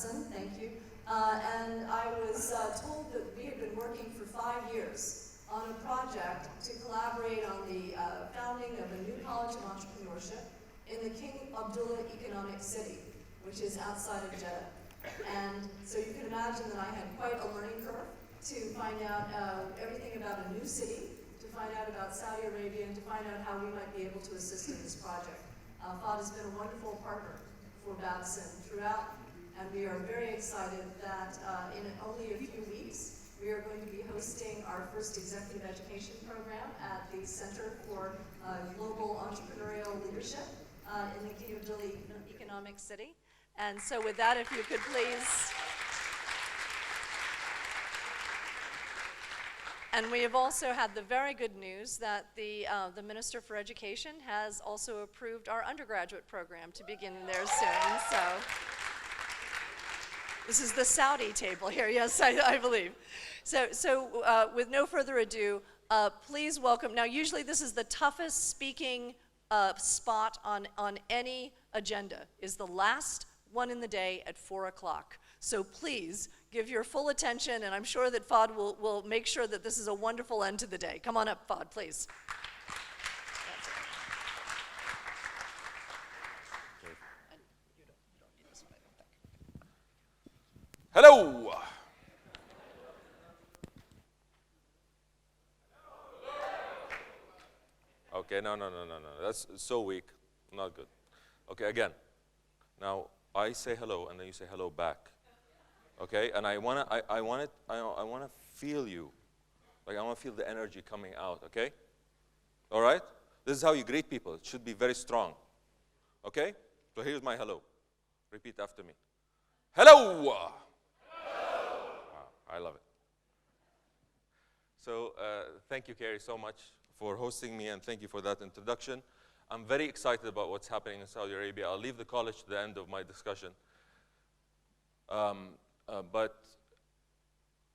Babson, thank you. And I was told that we had been working for 5 years on a project to collaborate on the founding of a new college of entrepreneurship in the King Abdullah Economic City, which is outside of Jeddah. And so you can imagine that I had quite a learning curve to find out everything about a new city, to find out about Saudi Arabia, and to find out how we might be able to assist in this project. Fahd has been a wonderful partner for Babson throughout, and we are very excited that in only a few weeks, we are going to be hosting our first executive education program at the Center for Global Entrepreneurial Leadership in the King Abdullah Economic City. And so with that, if you could please. And we have also had the very good news that the Minister for Education has also approved our undergraduate program to begin there soon. So this is the Saudi table here, yes, I believe. So with no further ado, please welcome. Now, usually this is the toughest speaking spot on any agenda, is the last one in the day at 4 o'clock. So please give your full attention, and I'm sure that Fahd will make sure that this is a wonderful end to the day. Come on up, Fahd, please. Hello. Okay, no. That's so weak. Not good. Okay, again. Now, I say hello, and then you say hello back. Okay, and I wanna feel you. Like I wanna feel the energy coming out, okay? All right? This is how you greet people. It should be very strong. Okay? So here's my hello. Repeat after me. Hello! Hello! Wow, I love it. So thank you, Kerry, so much for hosting me, and thank you for that introduction. I'm very excited about what's happening in Saudi Arabia. I'll leave the college to the end of my discussion. But,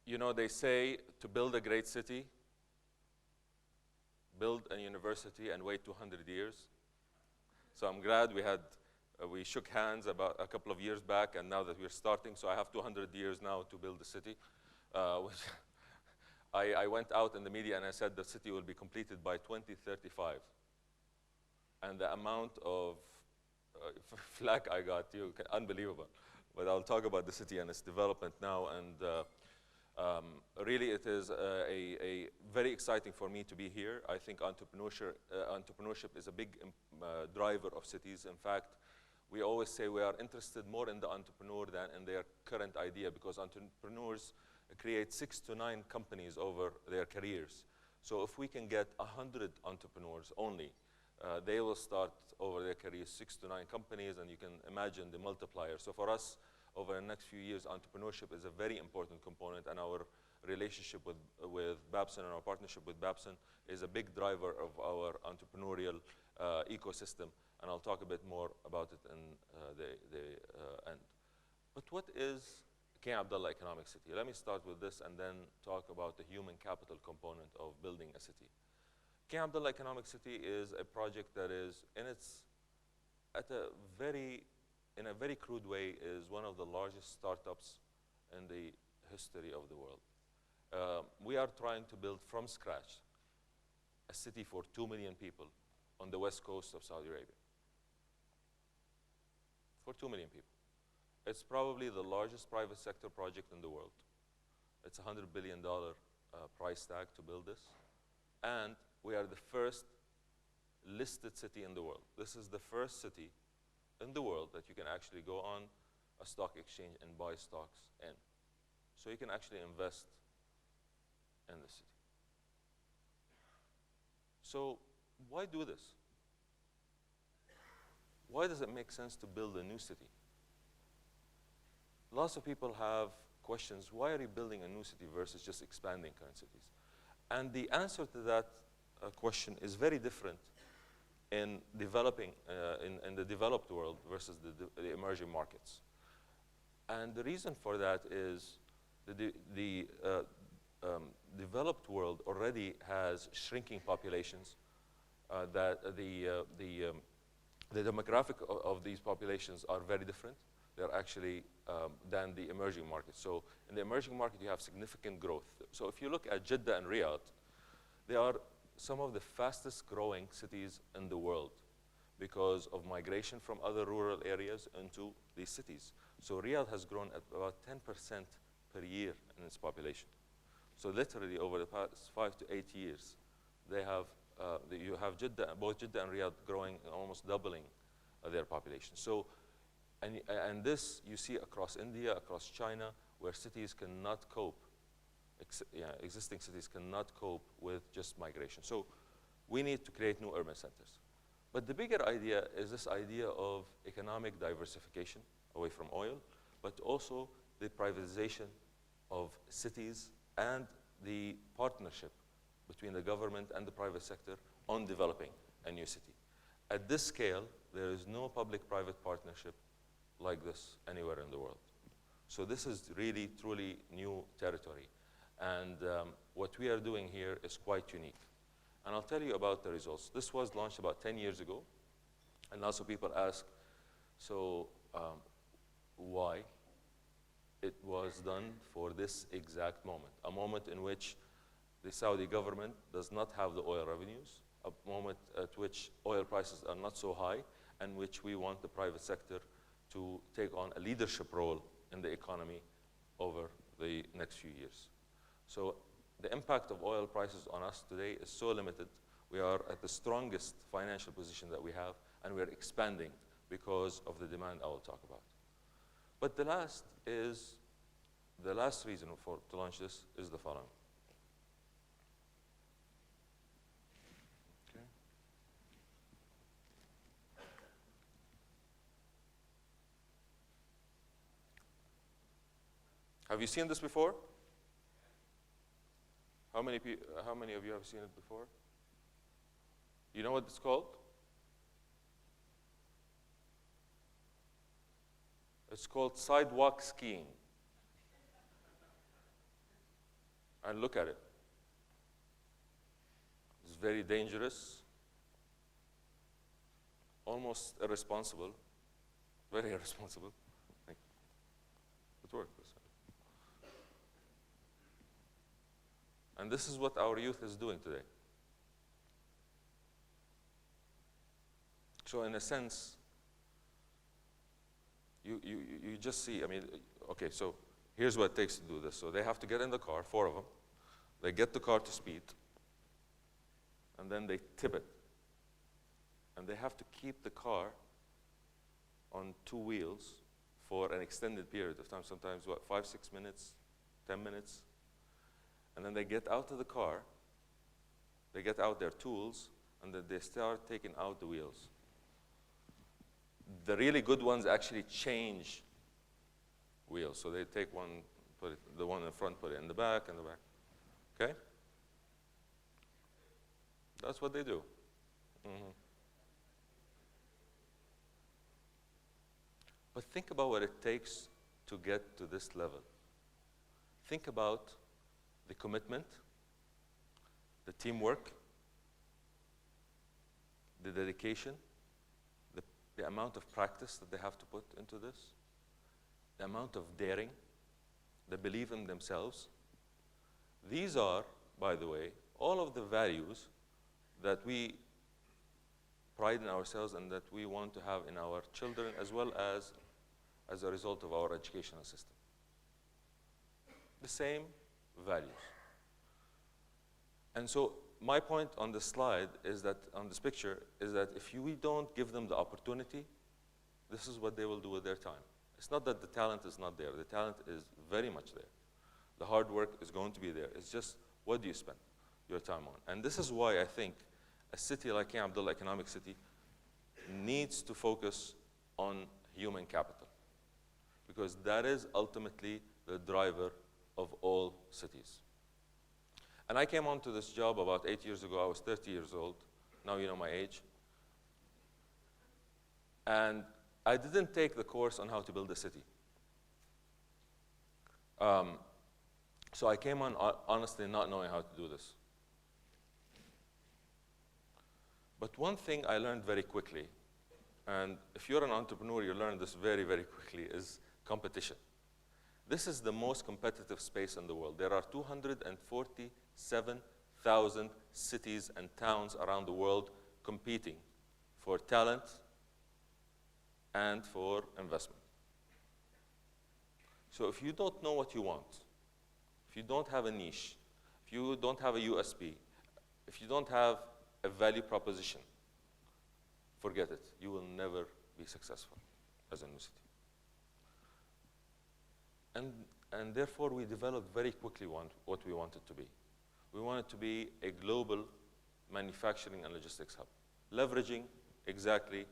you know, they say to build a great city, build a university and wait 200 years. So I'm glad we shook hands about a couple of years back, and now that we're starting, so I have 200 years now to build the city. Which I went out in the media and I said the city will be completed by 2035. And the amount of flack I got, unbelievable. But I'll talk about the city and its development now. And really, it is very exciting for me to be here. I think entrepreneurship is a big driver of cities. In fact, we always say we are interested more in the entrepreneur than in their current idea, because entrepreneurs create 6 to 9 companies over their careers. So if we can get 100 entrepreneurs only, they will start over their careers 6 to 9 companies, and you can imagine the multiplier. So for us, over the next few years, entrepreneurship is a very important component, and our relationship with Babson and our partnership with Babson is a big driver of our entrepreneurial ecosystem, and I'll talk a bit more about it in the end. But what is King Abdullah Economic City? Let me start with this and then talk about the human capital component of building a city. King Abdullah Economic City is a project that is, in a very crude way, is one of the largest startups in the history of the world. We are trying to build from scratch a city for 2 million people on the west coast of Saudi Arabia. For 2 million people. It's probably the largest private sector project in the world. It's a $100 billion price tag to build this. And we are the first listed city in the world. This is the first city in the world that you can actually go on a stock exchange and buy stocks in. So you can actually invest in the city. So why do this? Why does it make sense to build a new city? Lots of people have questions. Why are you building a new city versus just expanding current cities? And the answer to that question is very different in developing, in the developed world versus the emerging markets. And the reason for that is the developed world already has shrinking populations, that the demographic of these populations are very different. they're actually than the emerging markets. So in the emerging market, you have significant growth. So if you look at Jeddah and Riyadh, they are some of the fastest growing cities in the world because of migration from other rural areas into these cities. So Riyadh has grown at about 10% per year in its population. So literally over the past 5 to 8 years, they have, you have Jeddah, both Jeddah and Riyadh growing, almost doubling their population. So, and this you see across India, across China, where cities cannot cope, existing cities cannot cope with just migration. So we need to create new urban centers. But the bigger idea is this idea of economic diversification away from oil, but also the privatization of cities and the partnership between the government and the private sector on developing a new city. At this scale, there is no public-private partnership like this anywhere in the world. So this is really, truly new territory. And what we are doing here is quite unique. And I'll tell you about the results. This was launched about 10 years ago. And also people ask, so why? It was done for this exact moment, a moment in which the Saudi government does not have the oil revenues, a moment at which oil prices are not so high, and which we want the private sector to take on a leadership role in the economy over the next few years. So the impact of oil prices on us today is so limited. We are at the strongest financial position that we have, and we're expanding because of the demand I will talk about. But the last reason to launch this is the following. Okay. Have you seen this before? How many of you have seen it before? You know what it's called? It's called sidewalk skiing. And look at it. It's very dangerous, almost irresponsible, very irresponsible. It worked. And this is what our youth is doing today. So in a sense, you just see, I mean, okay, so here's what it takes to do this. So they have to get in the car, 4 of them. They get the car to speed, and then they tip it. And they have to keep the car on 2 wheels for an extended period of time, sometimes, what, 5, 6 minutes, 10 minutes? And then they get out of the car, they get out their tools, and then they start taking out the wheels. The really good ones actually change wheels. So they take one, put it, the one in the front, put it in the back, and the back. Okay? That's what they do. Mm-hmm. But think about what it takes to get to this level. Think about the commitment, the teamwork, the dedication, the amount of practice that they have to put into this, the amount of daring, the belief in themselves. These are, by the way, all of the values that we pride in ourselves and that we want to have in our children, as well as a result of our educational system. The same values. And so my point on this slide is that, on this picture, is that if we don't give them the opportunity, this is what they will do with their time. It's not that the talent is not there. The talent is very much there. The hard work is going to be there. It's just, what do you spend your time on? And this is why I think a city like King Abdullah Economic City needs to focus on human capital, because that is ultimately the driver of all cities. And I came onto this job about 8 years ago. I was 30 years old. Now you know my age. And I didn't take the course on how to build a city. So I came on honestly not knowing how to do this. But one thing I learned very quickly and if you're an entrepreneur, you learn this very, very quickly, is competition. This is the most competitive space in the world. There are 247,000 cities and towns around the world competing for talent and for investment. So if you don't know what you want, if you don't have a niche, if you don't have a USP, if you don't have a value proposition, forget it. You will never be successful as a new city. And therefore, we developed very quickly what we wanted to be. We wanted to be a global manufacturing and logistics hub, leveraging exactly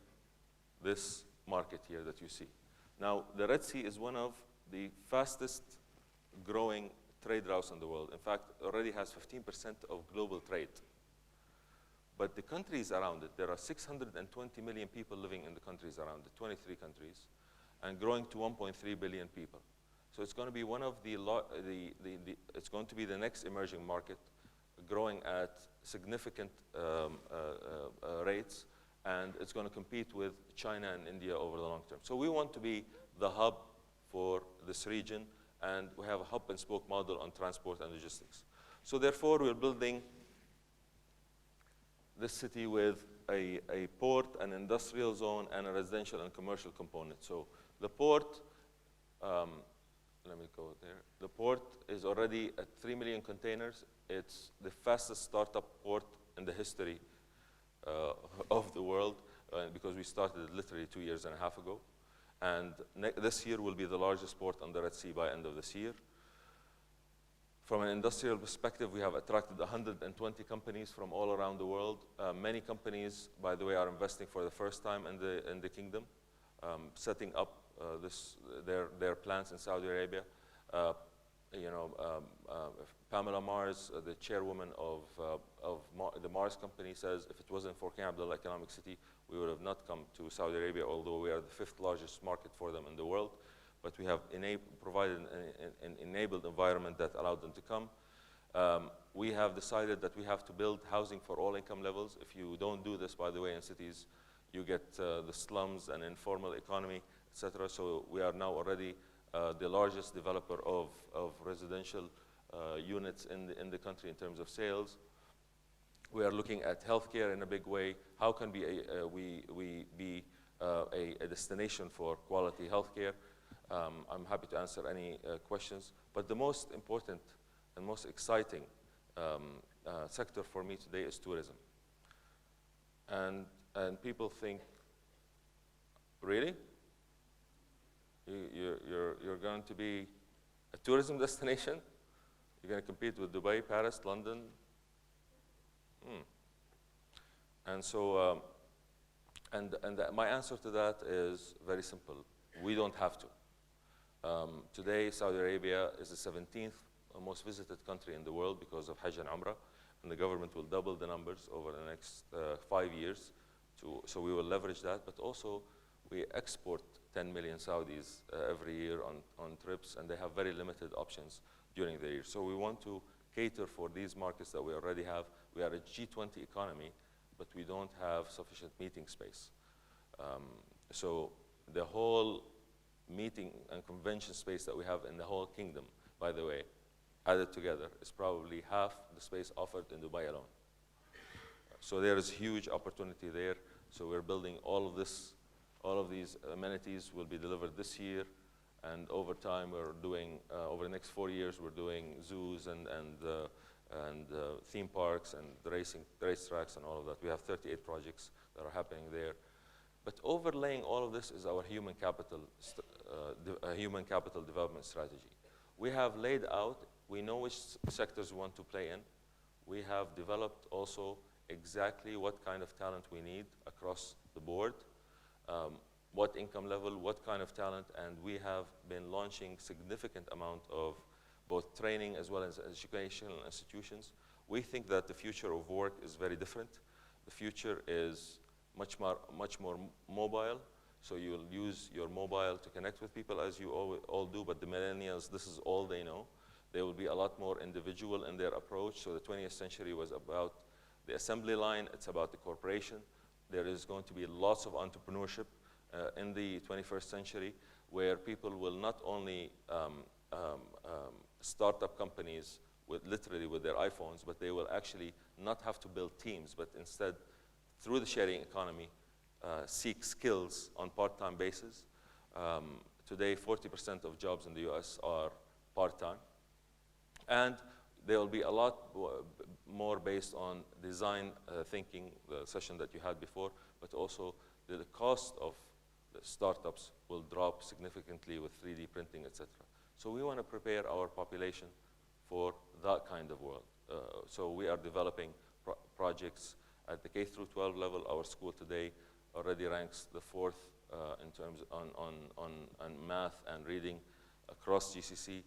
this market here that you see. Now, the Red Sea is one of the fastest growing trade routes in the world. In fact, already has 15% of global trade. But the countries around it, there are 620 million people living in the countries around it, 23 countries, and growing to 1.3 billion people. So it's going to be one of it's going to be the next emerging market, growing at significant rates, and it's going to compete with China and India over the long term. So we want to be the hub for this region, and we have a hub and spoke model on transport and logistics. So therefore, we're building this city with a port, an industrial zone, and a residential and commercial component. So the port, let me go there. The port is already at 3 million containers. It's the fastest startup port in the history of the world because we started it literally 2.5 years ago. And this year will be the largest port on the Red Sea by end of this year. From an industrial perspective, we have attracted 120 companies from all around the world. Many companies, by the way, are investing for the first time in the kingdom, setting up their plants in Saudi Arabia. Pamela Mars, the chairwoman of the Mars company, says if it wasn't for King Abdullah Economic City, we would have not come to Saudi Arabia, although we are the 5th largest market for them in the world. But we have provided an enabled environment that allowed them to come. We have decided that we have to build housing for all income levels. If you don't do this, by the way, in cities, you get the slums and informal economy, etc. So we are now already the largest developer of residential units in the country in terms of sales. We are looking at healthcare in a big way. How can we be a destination for quality healthcare? I'm happy to answer any questions. But the most important and most exciting sector for me today is tourism. And people think, really? You're going to be a tourism destination? You're going to compete with Dubai, Paris, London? And so, my answer to that is very simple. We don't have to. Today, Saudi Arabia is the 17th most visited country in the world because of Hajj and Umrah, and the government will double the numbers over the next 5 years. So we will leverage that, but also we export 10 million Saudis every year on trips, and they have very limited options during the year. So we want to cater for these markets that we already have. We are a G20 economy, but we don't have sufficient meeting space. So the whole meeting and convention space that we have in the whole kingdom, by the way, added together, is probably half the space offered in Dubai alone. So there is huge opportunity there. So we're building all of this. All of these amenities will be delivered this year, and over time we're doing, over the next 4 years, we're doing zoos and theme parks and racetracks and all of that. We have 38 projects that are happening there. But overlaying all of this is our human capital development strategy. We have laid out, we know which sectors we want to play in. We have developed also exactly what kind of talent we need across the board, what income level, what kind of talent, and we have been launching significant amount of both training as well as educational institutions. We think that the future of work is very different. The future is much more mobile, so you'll use your mobile to connect with people as you all do, but the millennials, this is all they know. They will be a lot more individual in their approach, so the 20th century was about the assembly line, it's about the corporation. there is going to be lots of entrepreneurship in the 21st century, where people will not only start up companies literally with their iPhones, but they will actually not have to build teams, but instead, through the sharing economy, seek skills on part-time basis. Today, 40% of jobs in the US are part-time. And there will be a lot more based on design thinking, the session that you had before, but also the cost of the startups will drop significantly with 3D printing, etc. So we want to prepare our population for that kind of world. So we are developing projects at the K through 12 level. Our school today already ranks the 4th in terms on math and reading across GCC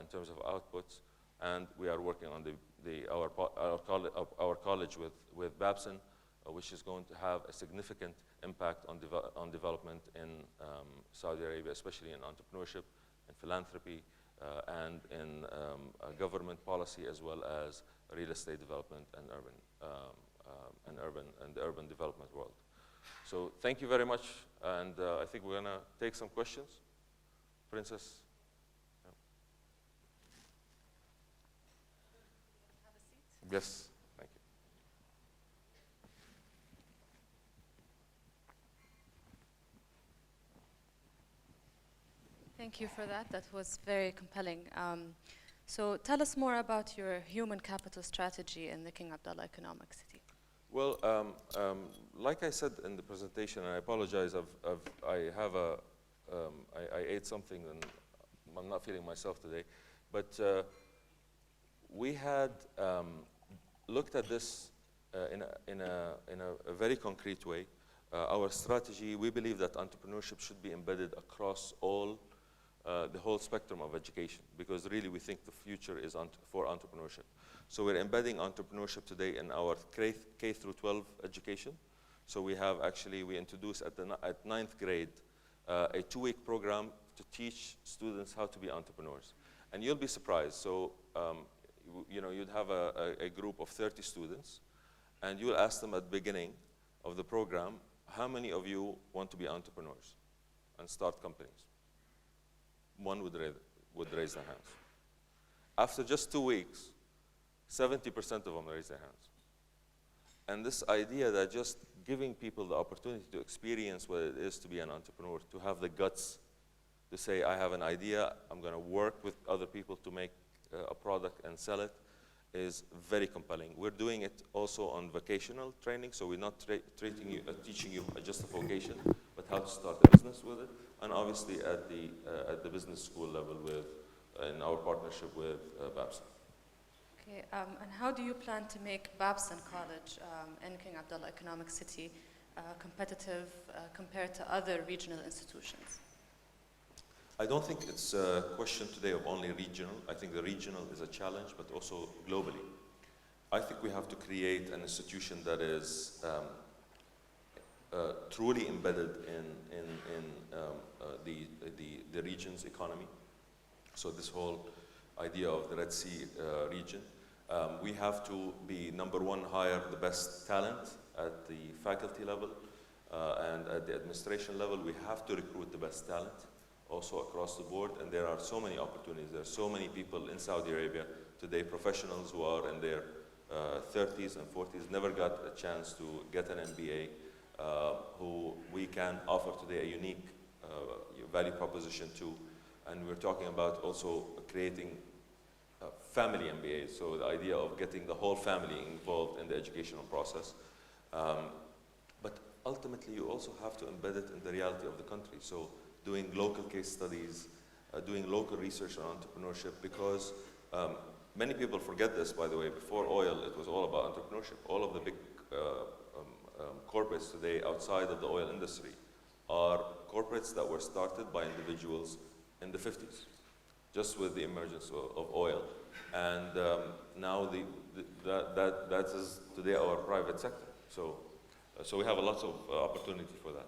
in terms of outputs. And we are working on our college with Babson, which is going to have a significant impact on development in Saudi Arabia, especially in entrepreneurship, in philanthropy, and in government policy, as well as real estate development and the urban development world. So thank you very much, and I think we're gonna take some questions. Princess. Yes, thank you. Thank you for that. That was very compelling. So tell us more about your human capital strategy in the King Abdullah Economic City. Well, like I said in the presentation, and I apologize, I ate something and I'm not feeling myself today, but we had looked at this in a very concrete way. Our strategy, we believe that entrepreneurship should be embedded across the whole spectrum of education, because really we think the future is for entrepreneurship. So we're embedding entrepreneurship today in our K through 12 education. So we have we introduced at 9th grade a 2-week program to teach students how to be entrepreneurs. And you'll be surprised. So you'd have a group of 30 students, and you'll ask them at the beginning of the program, how many of you want to be entrepreneurs and start companies? One would raise their hands. After just 2 weeks, 70% of them raise their hands. And this idea that just giving people the opportunity to experience what it is to be an entrepreneur, to have the guts to say, I have an idea, I'm going to work with other people to make a product and sell it, is very compelling. We're doing it also on vocational training, so we're not teaching you just a vocation, but how to start a business with it, and obviously at the business school level in our partnership with Babson. Okay, and how do you plan to make Babson College in King Abdullah Economic City competitive compared to other regional institutions? I don't think it's a question today of only regional. I think the regional is a challenge, but also globally. I think we have to create an institution that is truly embedded in the region's economy. So this whole idea of the Red Sea region. We have to be, number one, hire the best talent at the faculty level and at the administration level. We have to recruit the best talent also across the board, and there are so many opportunities. There are so many people in Saudi Arabia today, professionals who are in their 30s and 40s, never got a chance to get an MBA, who we can offer today a unique value proposition to. And we're talking about also creating family MBAs, so the idea of getting the whole family involved in the educational process. But ultimately, you also have to embed it in the reality of the country. So doing local case studies, doing local research on entrepreneurship, because many people forget this, by the way. Before oil, it was all about entrepreneurship. All of the big corporates today outside of the oil industry are corporates that were started by individuals in the 50s, just with the emergence of oil. And now that is today our private sector. So we have a lot of opportunity for that.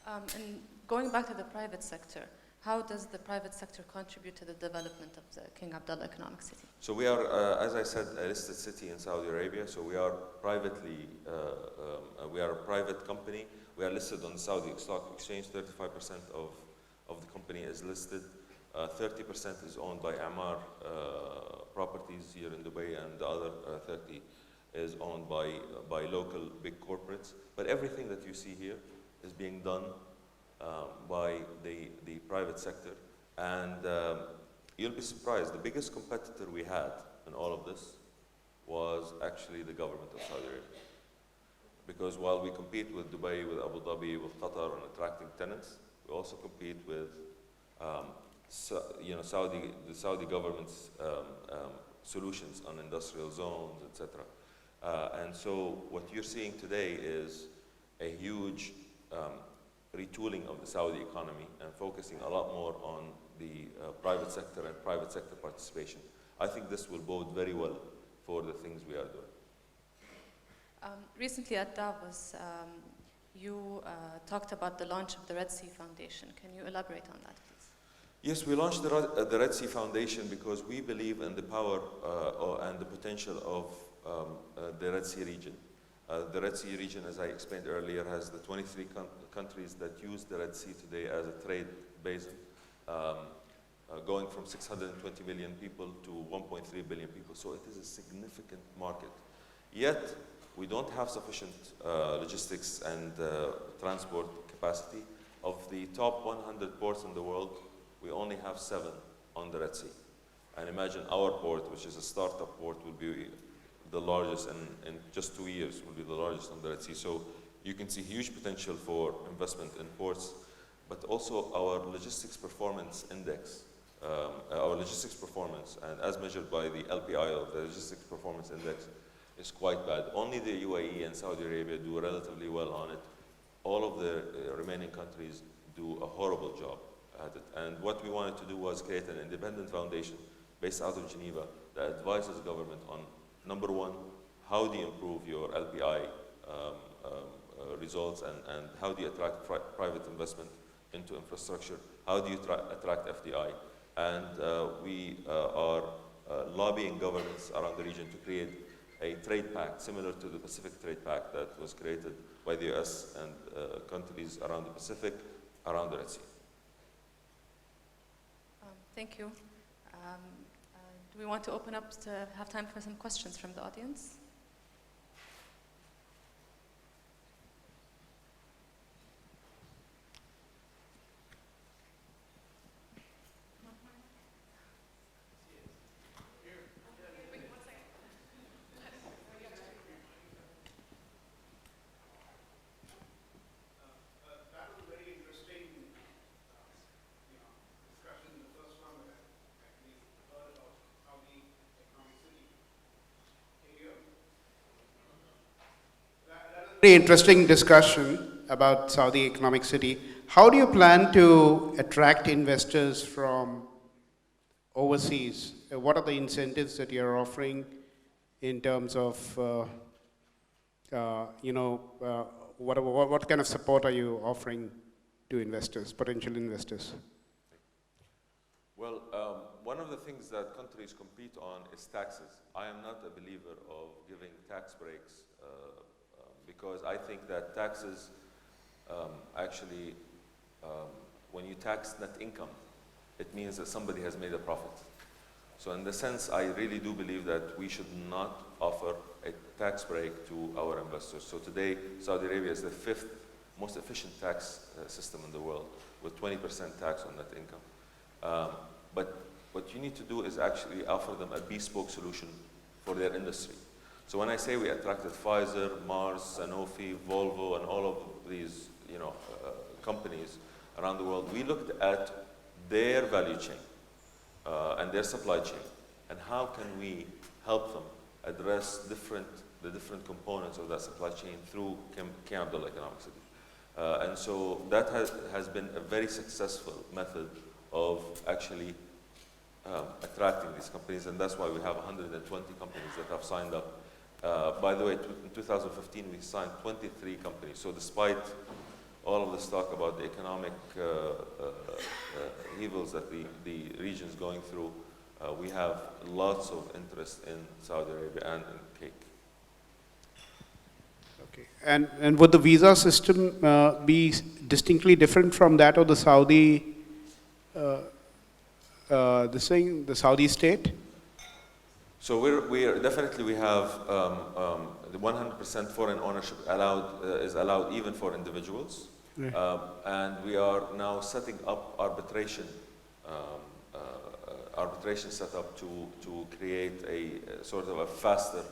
And going back to the private sector, how does the private sector contribute to the development of the King Abdullah Economic City? So we are, as I said, a listed city in Saudi Arabia. So we are privately, we are a private company. We are listed on the Saudi Stock Exchange. 35% of the company is listed. 30% is owned by Amar Properties here in Dubai, and the other 30 is owned by local big corporates. But everything that you see here is being done by the private sector. And you'll be surprised, the biggest competitor we had in all of this was actually the government of Saudi Arabia. Because while we compete with Dubai, with Abu Dhabi, with Qatar on attracting tenants, we also compete with the Saudi government's solutions on industrial zones, etc. And so what you're seeing today is a huge retooling of the Saudi economy and focusing a lot more on the private sector and private sector participation. I think this will bode very well for the things we are doing. Recently at Davos, you talked about the launch of the Red Sea Foundation. Can you elaborate on that, please? Yes, we launched the Red Sea Foundation because we believe in the power and the potential of the Red Sea region. The Red Sea region, as I explained earlier, has the 23 countries that use the Red Sea today as a trade basin, going from 620 million people to 1.3 billion people. So it is a significant market. Yet, we don't have sufficient logistics and transport capacity. Of the top 100 ports in the world, we only have 7 on the Red Sea. And imagine our port, which is a startup port, will be the largest in just 2 years, will be the largest on the Red Sea. So you can see huge potential for investment in ports, but also our logistics performance index, our logistics performance, and as measured by the LPI, or the Logistics Performance Index, is quite bad. Only the UAE and Saudi Arabia do relatively well on it. All of the remaining countries do a horrible job at it. And what we wanted to do was create an independent foundation based out of Geneva that advises government on, number one, how do you improve your LPI results, and how do you attract private investment into infrastructure? How do you attract FDI? And we are lobbying governments around the region to create a trade pact similar to the Pacific Trade Pact that was created by the US and countries around the Pacific, around the Red Sea. Thank you. Do we want to open up to have time for some questions from the audience? Very interesting discussion about Saudi Economic City. How do you plan to attract investors from overseas? What are the incentives that you're offering in terms of, what kind of support are you offering to investors, potential investors? Well, one of the things that countries compete on is taxes. I am not a believer of giving tax breaks because I think that taxes actually, when you tax net income, it means that somebody has made a profit. So in the sense, I really do believe that we should not offer a tax break to our investors. So today, Saudi Arabia is the 5th most efficient tax system in the world, with 20% tax on net income. But what you need to do is actually offer them a bespoke solution for their industry. So when I say we attracted Pfizer, Mars, Sanofi, Volvo, and all of these companies around the world, we looked at their value chain and their supply chain, and how can we help them address the different components of that supply chain through King Abdullah Economic City. And so that has been a very successful method of actually attracting these companies, and that's why we have 120 companies that have signed up. By the way, in 2015, we signed 23 companies. So despite all of this talk about the economic evils that the region is going through, we have lots of interest in Saudi Arabia and in KAEC. Okay. And would the visa system be distinctly different from that of the Saudi, the Saudi state? So we have the 100% foreign ownership is allowed even for individuals, Right. and we are now setting up arbitration setup to create a sort of a faster,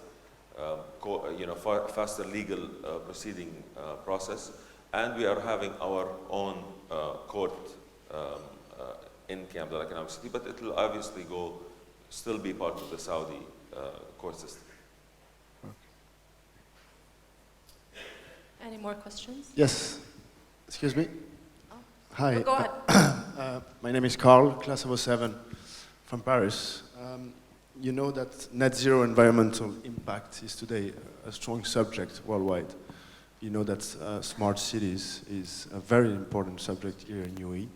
faster legal proceeding process, and we are having our own court in King Abdullah Economic City, but it will obviously still be part of the Saudi court system. Any more questions? Yes. Excuse me? Oh. Hi. Go ahead. My name is Carl, class of 07 from Paris. You know that net zero environmental impact is today a strong subject worldwide. You know that smart cities is a very important subject here in UAE.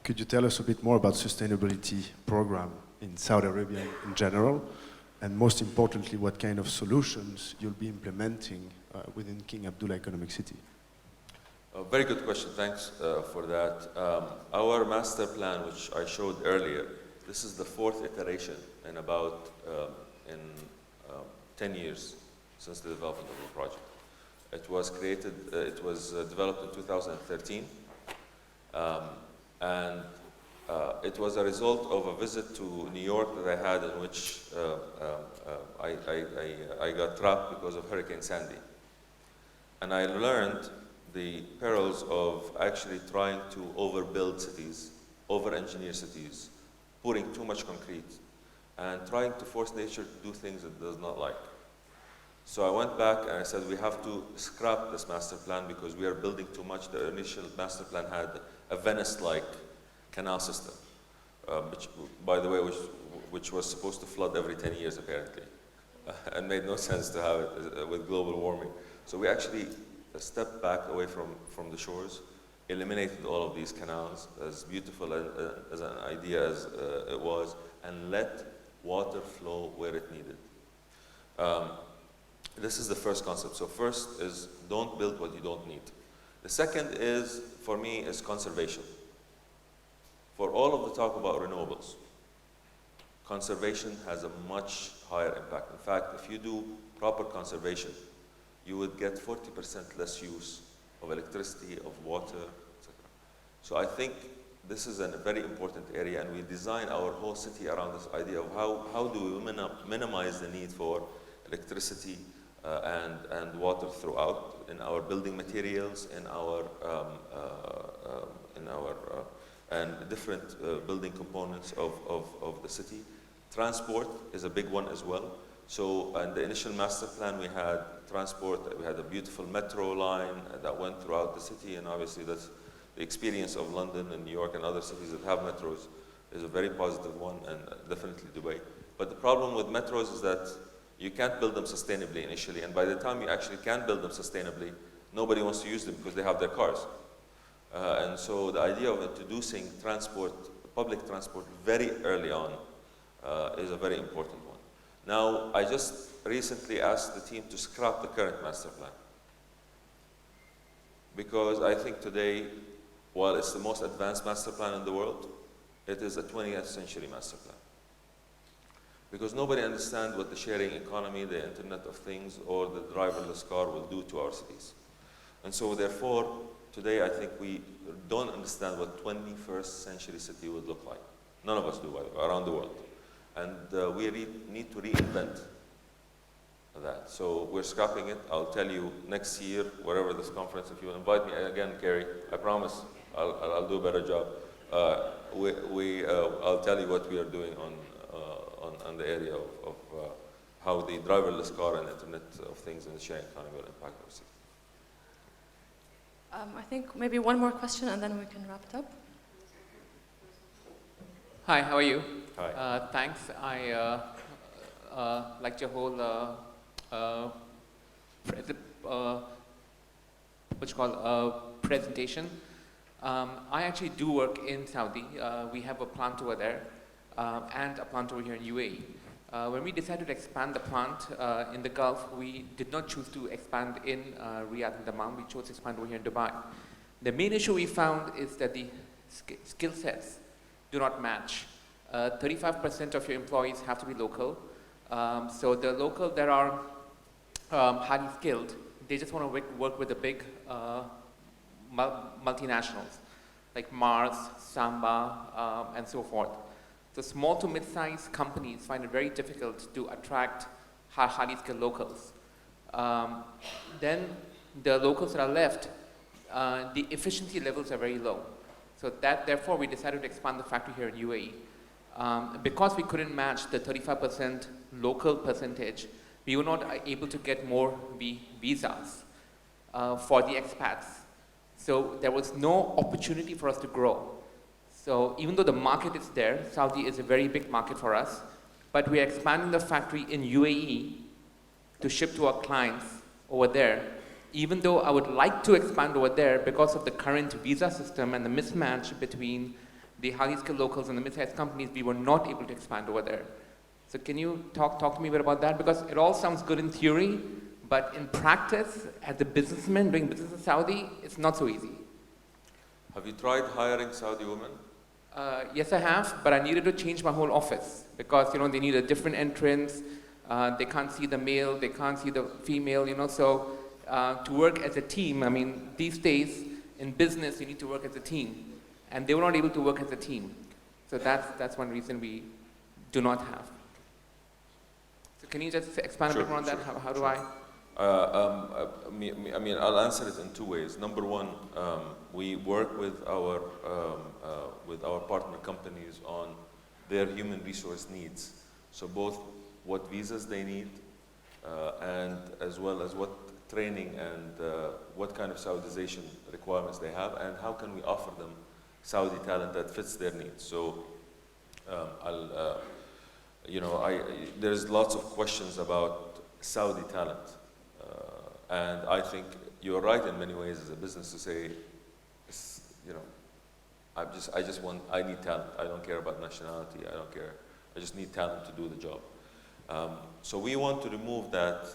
Could you tell us a bit more about sustainability program in Saudi Arabia in general? And most importantly, what kind of solutions you'll be implementing within King Abdullah Economic City? Very good question, thanks for that. Our master plan, which I showed earlier, this is the 4th iteration in about 10 years since the development of the project. It was created, it was developed in 2013, and it was a result of a visit to New York that I had, in which I got trapped because of Hurricane Sandy. And I learned the perils of actually trying to overbuild cities, over-engineer cities, putting too much concrete, and trying to force nature to do things it does not like. So I went back and I said, we have to scrap this master plan because we are building too much. The initial master plan had a Venice-like canal system, which, by the way, which was supposed to flood every 10 years apparently, and made no sense to have it with global warming. So we actually stepped back away from the shores, eliminated all of these canals, as beautiful as an idea as it was, and let water flow where it needed. This is the first concept. So first is don't build what you don't need. The second is, for me, is conservation. For all of the talk about renewables, conservation has a much higher impact. In fact, if you do proper conservation, you would get 40% less use of electricity, of water, etc. So I think this is a very important area, and we design our whole city around this idea of how do we minimize the need for electricity and water throughout in our building materials, in our and different building components of the city. Transport is a big one as well. So in the initial master plan, we had transport. We had a beautiful metro line that went throughout the city, and obviously that's the experience of London and New York and other cities that have metros is a very positive one, and definitely Dubai. But the problem with metros is that you can't build them sustainably initially, and by the time you actually can build them sustainably, nobody wants to use them because they have their cars. And so the idea of introducing transport, public transport, very early on is a very important one. Now, I just recently asked the team to scrap the current master plan, because I think today, while it's the most advanced master plan in the world, it is a 20th century master plan. Because nobody understands what the sharing economy, the Internet of Things, or the driverless car will do to our cities. And so therefore, today I think we don't understand what 21st century city would look like. None of us do, by the way, around the world. And we need to reinvent that. So we're scrapping it. I'll tell you next year, wherever this conference, if you invite me again, Kerry, I promise I'll do a better job. I'll tell you what we are doing on the area of how the driverless car and Internet of Things and the sharing economy will impact our city. I think maybe one more question and then we can wrap it up. Hi, how are you? Hi. Thanks. I liked your whole presentation. I actually do work in Saudi. We have a plant over there and a plant over here in UAE. When we decided to expand the plant in the Gulf, we did not choose to expand in Riyadh and Dammam. We chose to expand over here in Dubai. The main issue we found is that the skill sets do not match. 35% of your employees have to be local. So the local that are highly skilled, they just want to work with the big multinationals like Mars, Samba, and so forth. So small to mid-sized companies find it very difficult to attract highly skilled locals. Then the locals that are left, the efficiency levels are very low. So therefore we decided to expand the factory here in UAE. Because we couldn't match the 35% local percentage, we were not able to get more visas for the expats. So there was no opportunity for us to grow. So even though the market is there, Saudi is a very big market for us, but we are expanding the factory in UAE to ship to our clients over there. Even though I would like to expand over there, because of the current visa system and the mismatch between the highly skilled locals and the mid-sized companies, we were not able to expand over there. So can you talk to me a bit about that? Because it all sounds good in theory, but in practice, as a businessman doing business in Saudi, it's not so easy. Have you tried hiring Saudi women? Yes, I have, but I needed to change my whole office because, you know, they need a different entrance. They can't see the male, they can't see the female, you know, so to work as a team, I mean, these days in business, you need to work as a team, and they were not able to work as a team. So that's one reason we do not have. So can you just expand a bit more on that? How do I? I mean, I'll answer it in two ways. Number one, we work with our partner companies on their human resource needs. So both what visas they need, and as well as what training and what kind of Saudization requirements they have, and how can we offer them Saudi talent that fits their needs. So there's lots of questions about Saudi talent. And I think you're right in many ways as a business to say, you know, I need talent. I don't care about nationality. I don't care. I just need talent to do the job. So we want to remove that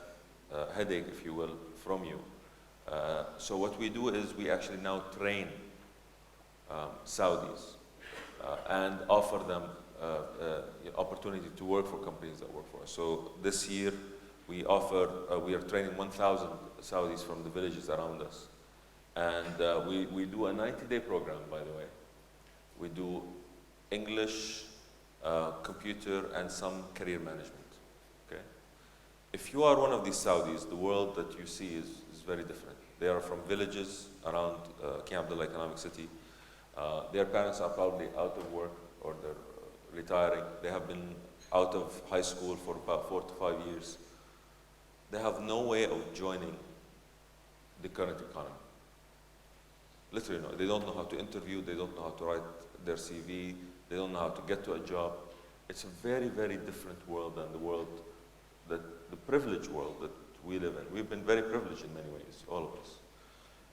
headache, if you will, from you. So what we do is we actually now train Saudis and offer them opportunity to work for companies that work for us. So this year, we are training 1,000 Saudis from the villages around us. And we do a 90-day program, by the way. We do English, computer, and some career management, okay? If you are one of these Saudis, the world that you see is very different. They are from villages around King Abdullah Economic City. Their parents are probably out of work or they're retiring. They have been out of high school for about 4 to 5 years. They have no way of joining the current economy. Literally, no. They don't know how to interview. They don't know how to write their CV. They don't know how to get to a job. It's a very, very different world than the world, the privileged world that we live in. We've been very privileged in many ways, all of us.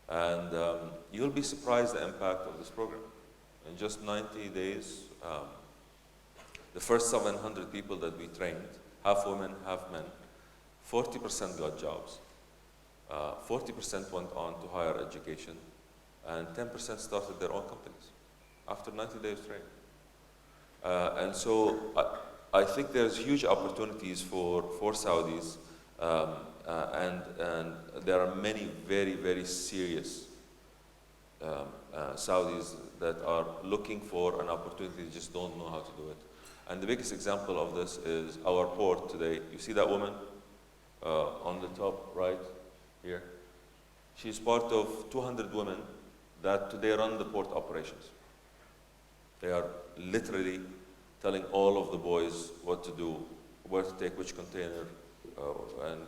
And you'll be surprised the impact of this program. In just 90 days, the first 700 people that we trained, half women, half men, 40% got jobs. 40% went on to higher education, and 10% started their own companies after 90 days training. And so I think there's huge opportunities for Saudis, and there are many very, very serious Saudis that are looking for an opportunity, they just don't know how to do it. And the biggest example of this is our port today. You see that woman on the top right here? She's part of 200 women that today run the port operations. They are literally telling all of the boys what to do, where to take which container, and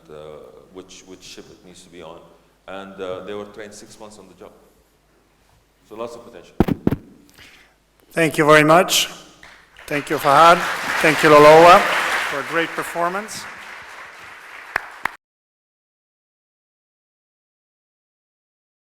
which ship it needs to be on. And they were trained 6 months on the job. So lots of potential. Thank you very much. Thank you, Fahd. Thank you, Loloa, for a great performance.